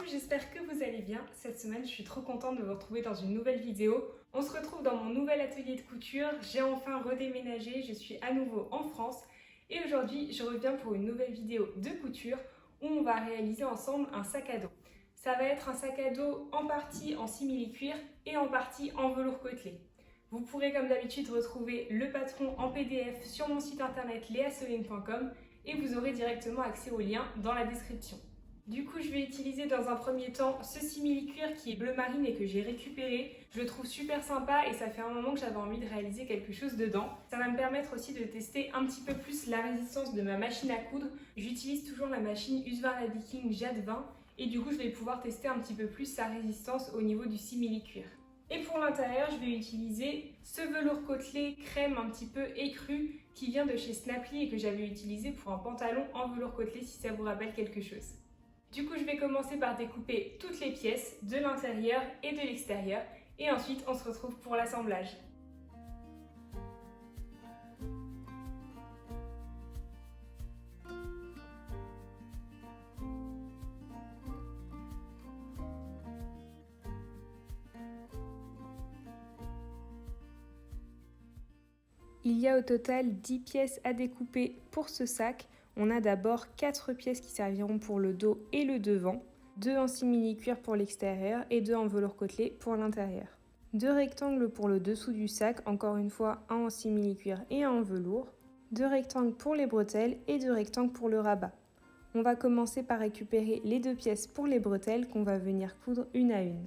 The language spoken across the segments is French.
tous, j'espère que vous allez bien. Cette semaine, je suis trop contente de vous retrouver dans une nouvelle vidéo. On se retrouve dans mon nouvel atelier de couture. J'ai enfin redéménagé, je suis à nouveau en France. Et aujourd'hui, je reviens pour une nouvelle vidéo de couture où on va réaliser ensemble un sac à dos. Ça va être un sac à dos en partie en simili-cuir et en partie en velours côtelé. Vous pourrez comme d'habitude retrouver le patron en PDF sur mon site internet leasewing.com et vous aurez directement accès au lien dans la description. Du coup, je vais utiliser dans un premier temps ce simili-cuir qui est bleu marine et que j'ai récupéré. Je le trouve super sympa et ça fait un moment que j'avais envie de réaliser quelque chose dedans. Ça va me permettre aussi de tester un petit peu plus la résistance de ma machine à coudre. J'utilise toujours la machine Husqvarna Viking Jade 20 et du coup, je vais pouvoir tester un petit peu plus sa résistance au niveau du simili-cuir. Et pour l'intérieur, je vais utiliser ce velours côtelé crème un petit peu écru qui vient de chez Snapply et que j'avais utilisé pour un pantalon en velours côtelé si ça vous rappelle quelque chose. Du coup, je vais commencer par découper toutes les pièces de l'intérieur et de l'extérieur et ensuite on se retrouve pour l'assemblage. Il y a au total 10 pièces à découper pour ce sac. On a d'abord 4 pièces qui serviront pour le dos et le devant, 2 en simili-cuir pour l'extérieur et 2 en velours côtelé pour l'intérieur. 2 rectangles pour le dessous du sac, encore une fois un en simili-cuir et un en velours, 2 rectangles pour les bretelles et 2 rectangles pour le rabat. On va commencer par récupérer les 2 pièces pour les bretelles qu'on va venir coudre une à une.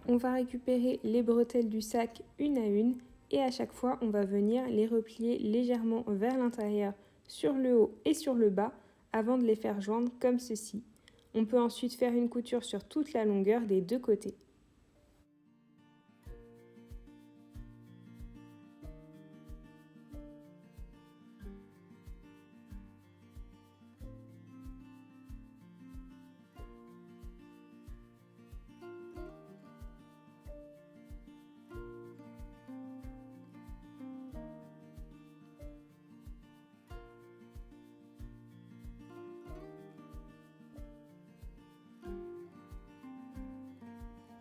On va récupérer les bretelles du sac une à une et à chaque fois on va venir les replier légèrement vers l'intérieur sur le haut et sur le bas avant de les faire joindre comme ceci. On peut ensuite faire une couture sur toute la longueur des deux côtés.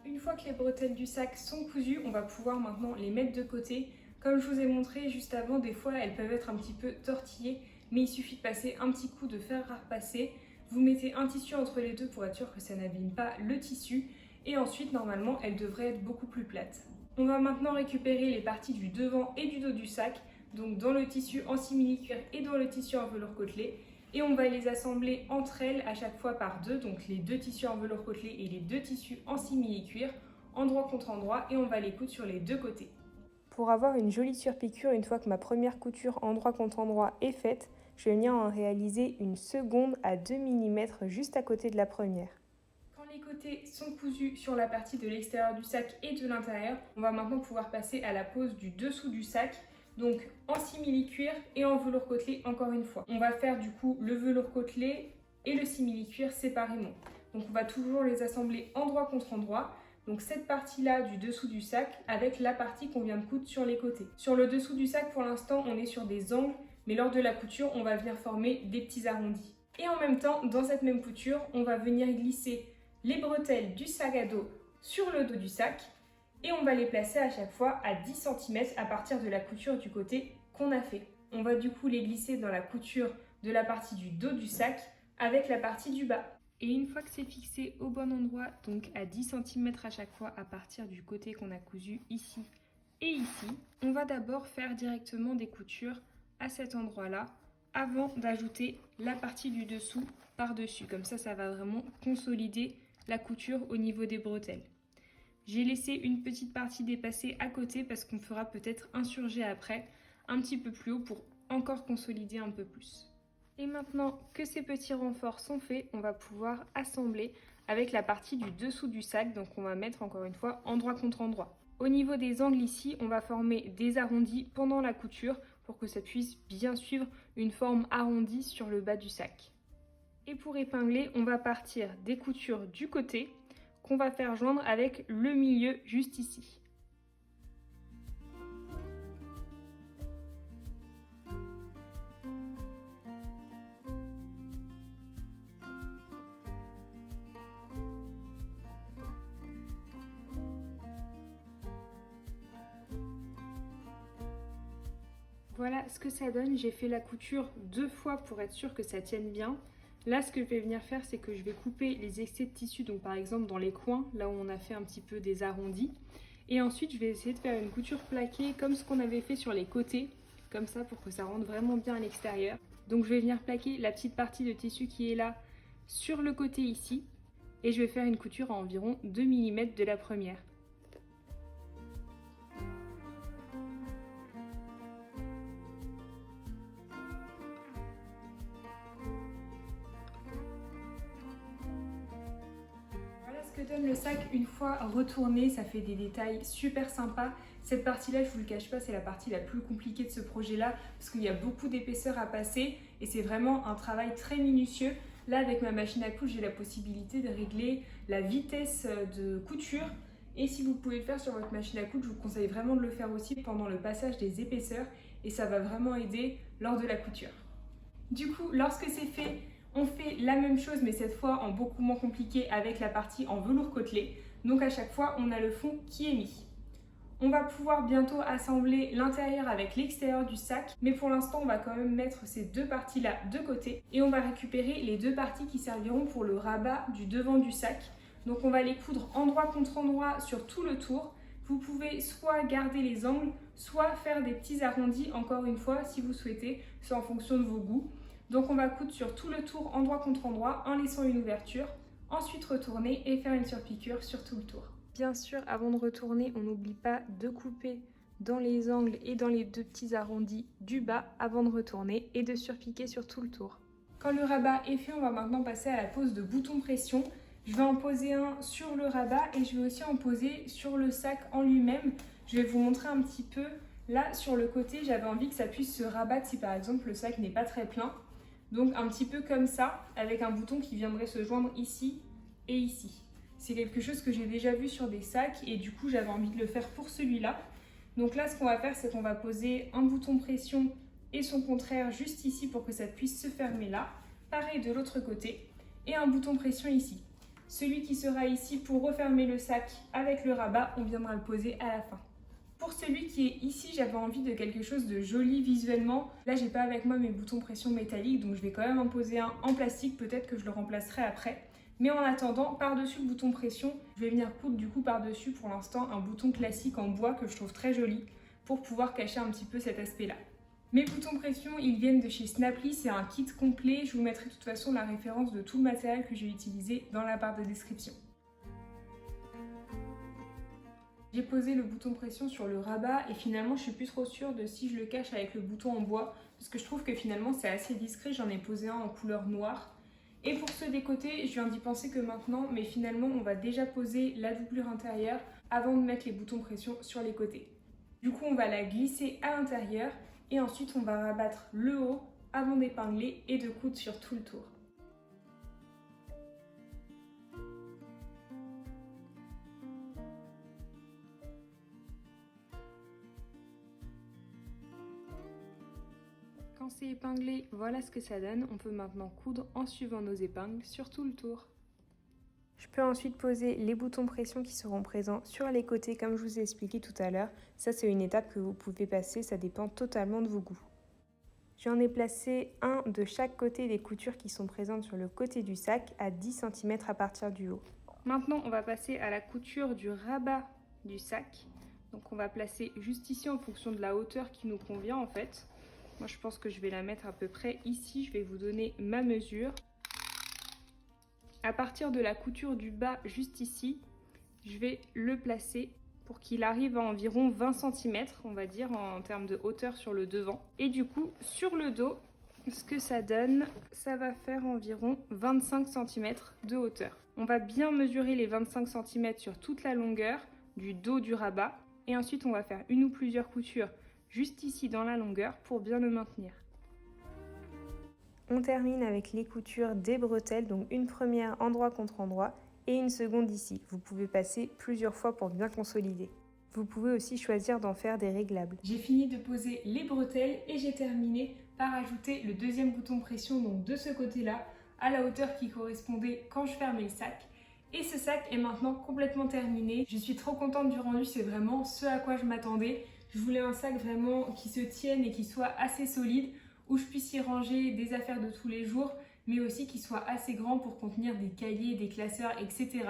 Une fois que les bretelles du sac sont cousues, on va pouvoir maintenant les mettre de côté. Comme je vous ai montré juste avant, des fois elles peuvent être un petit peu tortillées, mais il suffit de passer un petit coup de fer à repasser. Vous mettez un tissu entre les deux pour être sûr que ça n'abîme pas le tissu. Et ensuite, normalement, elles devraient être beaucoup plus plates. On va maintenant récupérer les parties du devant et du dos du sac, donc dans le tissu en simili-cuir et dans le tissu en velours côtelé. Et on va les assembler entre elles à chaque fois par deux, donc les deux tissus en velours côtelé et les deux tissus en simili-cuir, endroit contre endroit, et on va les coudre sur les deux côtés. Pour avoir une jolie surpiqûre, une fois que ma première couture endroit contre endroit est faite, je vais venir en réaliser une seconde à 2 mm juste à côté de la première. Quand les côtés sont cousus sur la partie de l'extérieur du sac et de l'intérieur, on va maintenant pouvoir passer à la pose du dessous du sac. Donc en simili-cuir et en velours côtelé encore une fois. On va faire du coup le velours côtelé et le simili-cuir séparément. Donc on va toujours les assembler endroit contre endroit. Donc cette partie-là du dessous du sac avec la partie qu'on vient de coudre sur les côtés. Sur le dessous du sac, pour l'instant, on est sur des angles, mais lors de la couture, on va venir former des petits arrondis. Et en même temps, dans cette même couture, on va venir glisser les bretelles du sac à dos sur le dos du sac. Et on va les placer à chaque fois à 10 cm à partir de la couture du côté qu'on a fait. On va du coup les glisser dans la couture de la partie du dos du sac avec la partie du bas. Et une fois que c'est fixé au bon endroit, donc à 10 cm à chaque fois à partir du côté qu'on a cousu ici et ici, on va d'abord faire directement des coutures à cet endroit-là avant d'ajouter la partie du dessous par-dessus. Comme ça va vraiment consolider la couture au niveau des bretelles. J'ai laissé une petite partie dépassée à côté parce qu'on fera peut-être un surjet après, un petit peu plus haut pour encore consolider un peu plus. Et maintenant que ces petits renforts sont faits, on va pouvoir assembler avec la partie du dessous du sac. Donc on va mettre encore une fois endroit contre endroit. Au niveau des angles ici, on va former des arrondis pendant la couture pour que ça puisse bien suivre une forme arrondie sur le bas du sac. Et pour épingler, on va partir des coutures du côté qu'on va faire joindre avec le milieu juste ici. Voilà ce que ça donne. J'ai fait la couture 2 fois pour être sûr que ça tienne bien. Là, ce que je vais venir faire, c'est que je vais couper les excès de tissu, donc par exemple dans les coins, là où on a fait un petit peu des arrondis. Et ensuite, je vais essayer de faire une couture plaquée comme ce qu'on avait fait sur les côtés, comme ça pour que ça rentre vraiment bien à l'extérieur. Donc je vais venir plaquer la petite partie de tissu qui est là sur le côté ici. Et je vais faire une couture à environ 2 mm de la première. Voilà ce que donne le sac une fois retourné, ça fait des détails super sympas. Cette partie-là, je vous le cache pas, c'est la partie la plus compliquée de ce projet-là parce qu'il y a beaucoup d'épaisseur à passer et c'est vraiment un travail très minutieux. Là, avec ma machine à coudre, j'ai la possibilité de régler la vitesse de couture. Et si vous pouvez le faire sur votre machine à coudre, je vous conseille vraiment de le faire aussi pendant le passage des épaisseurs et ça va vraiment aider lors de la couture. Du coup, lorsque c'est fait, on fait la même chose mais cette fois en beaucoup moins compliqué avec la partie en velours côtelé. Donc à chaque fois, on a le fond qui est mis. On va pouvoir bientôt assembler l'intérieur avec l'extérieur du sac, mais pour l'instant on va quand même mettre ces deux parties-là de côté et on va récupérer les deux parties qui serviront pour le rabat du devant du sac. Donc on va les coudre endroit contre endroit sur tout le tour. Vous pouvez soit garder les angles, soit faire des petits arrondis encore une fois si vous souhaitez, c'est en fonction de vos goûts. Donc on va coudre sur tout le tour endroit contre endroit en laissant une ouverture, ensuite retourner et faire une surpiqûre sur tout le tour. Bien sûr, avant de retourner, on n'oublie pas de couper dans les angles et dans les deux petits arrondis du bas avant de retourner et de surpiquer sur tout le tour. Quand le rabat est fait, on va maintenant passer à la pose de bouton pression. Je vais en poser un sur le rabat et je vais aussi en poser sur le sac en lui-même. Je vais vous montrer un petit peu. Là, sur le côté, j'avais envie que ça puisse se rabattre si par exemple le sac n'est pas très plein. Donc un petit peu comme ça, avec un bouton qui viendrait se joindre ici et ici. C'est quelque chose que j'ai déjà vu sur des sacs et du coup j'avais envie de le faire pour celui-là. Donc là ce qu'on va faire c'est qu'on va poser un bouton pression et son contraire juste ici pour que ça puisse se fermer là. Pareil de l'autre côté et un bouton pression ici. Celui qui sera ici pour refermer le sac avec le rabat, on viendra le poser à la fin. Pour celui qui est ici, j'avais envie de quelque chose de joli visuellement. Là, j'ai pas avec moi mes boutons pression métalliques, donc je vais quand même en poser un en plastique. Peut-être que je le remplacerai après. Mais en attendant, par-dessus le bouton pression, je vais venir coudre du coup par-dessus pour l'instant un bouton classique en bois que je trouve très joli pour pouvoir cacher un petit peu cet aspect-là. Mes boutons pression, ils viennent de chez Snapply, c'est un kit complet. Je vous mettrai de toute façon la référence de tout le matériel que j'ai utilisé dans la barre de description. J'ai posé le bouton pression sur le rabat et finalement je suis plus trop sûre de si je le cache avec le bouton en bois parce que je trouve que finalement c'est assez discret, j'en ai posé un en couleur noire. Et pour ceux des côtés, je viens d'y penser que maintenant, mais finalement on va déjà poser la doublure intérieure avant de mettre les boutons pression sur les côtés. Du coup on va la glisser à l'intérieur et ensuite on va rabattre le haut avant d'épingler et de coudre sur tout le tour. Quand c'est épinglé, voilà ce que ça donne. On peut maintenant coudre en suivant nos épingles sur tout le tour. Je peux ensuite poser les boutons pression qui seront présents sur les côtés comme je vous ai expliqué tout à l'heure. Ça c'est une étape que vous pouvez passer, ça dépend totalement de vos goûts. J'en ai placé un de chaque côté des coutures qui sont présentes sur le côté du sac à 10 cm à partir du haut. Maintenant on va passer à la couture du rabat du sac. Donc on va placer juste ici en fonction de la hauteur qui nous convient en fait. Moi, je pense que je vais la mettre à peu près ici. Je vais vous donner ma mesure. À partir de la couture du bas, juste ici, je vais le placer pour qu'il arrive à environ 20 cm, on va dire, en termes de hauteur sur le devant. Et du coup, sur le dos, ce que ça donne, ça va faire environ 25 cm de hauteur. On va bien mesurer les 25 cm sur toute la longueur du dos du rabat. Et ensuite, on va faire une ou plusieurs coutures juste ici dans la longueur pour bien le maintenir. On termine avec les coutures des bretelles, donc une première endroit contre endroit et une seconde ici. Vous pouvez passer plusieurs fois pour bien consolider. Vous pouvez aussi choisir d'en faire des réglables. J'ai fini de poser les bretelles et j'ai terminé par ajouter le deuxième bouton pression, donc de ce côté-là, à la hauteur qui correspondait quand je fermais le sac. Et ce sac est maintenant complètement terminé. Je suis trop contente du rendu, c'est vraiment ce à quoi je m'attendais. Je voulais un sac vraiment qui se tienne et qui soit assez solide, où je puisse y ranger des affaires de tous les jours, mais aussi qui soit assez grand pour contenir des cahiers, des classeurs, etc.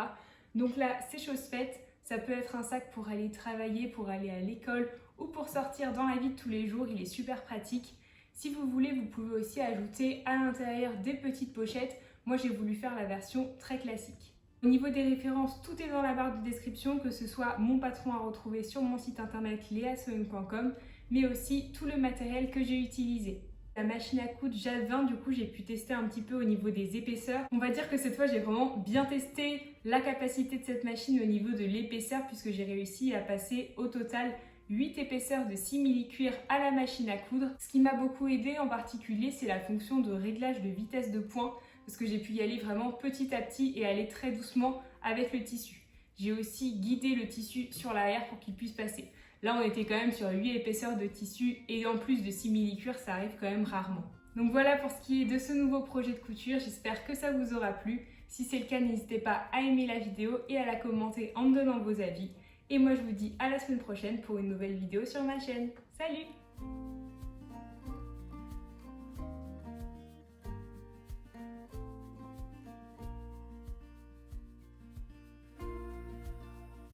Donc là, c'est chose faite. Ça peut être un sac pour aller travailler, pour aller à l'école ou pour sortir dans la vie de tous les jours. Il est super pratique. Si vous voulez, vous pouvez aussi ajouter à l'intérieur des petites pochettes. Moi, j'ai voulu faire la version très classique. Au niveau des références, tout est dans la barre de description, que ce soit mon patron à retrouver sur mon site internet leasewing.com, mais aussi tout le matériel que j'ai utilisé. La machine à coudre JAD 20, du coup, j'ai pu tester un petit peu au niveau des épaisseurs. On va dire que cette fois, j'ai vraiment bien testé la capacité de cette machine au niveau de l'épaisseur, puisque j'ai réussi à passer au total 8 épaisseurs de 6 milli-cuir à la machine à coudre. Ce qui m'a beaucoup aidé en particulier, c'est la fonction de réglage de vitesse de point, parce que j'ai pu y aller vraiment petit à petit et aller très doucement avec le tissu. J'ai aussi guidé le tissu sur l'arrière pour qu'il puisse passer. Là, on était quand même sur 8 épaisseurs de tissu et en plus de 6 milli-cuir, ça arrive quand même rarement. Donc voilà pour ce qui est de ce nouveau projet de couture, j'espère que ça vous aura plu. Si c'est le cas, n'hésitez pas à aimer la vidéo et à la commenter en me donnant vos avis. Et moi, je vous dis à la semaine prochaine pour une nouvelle vidéo sur ma chaîne. Salut!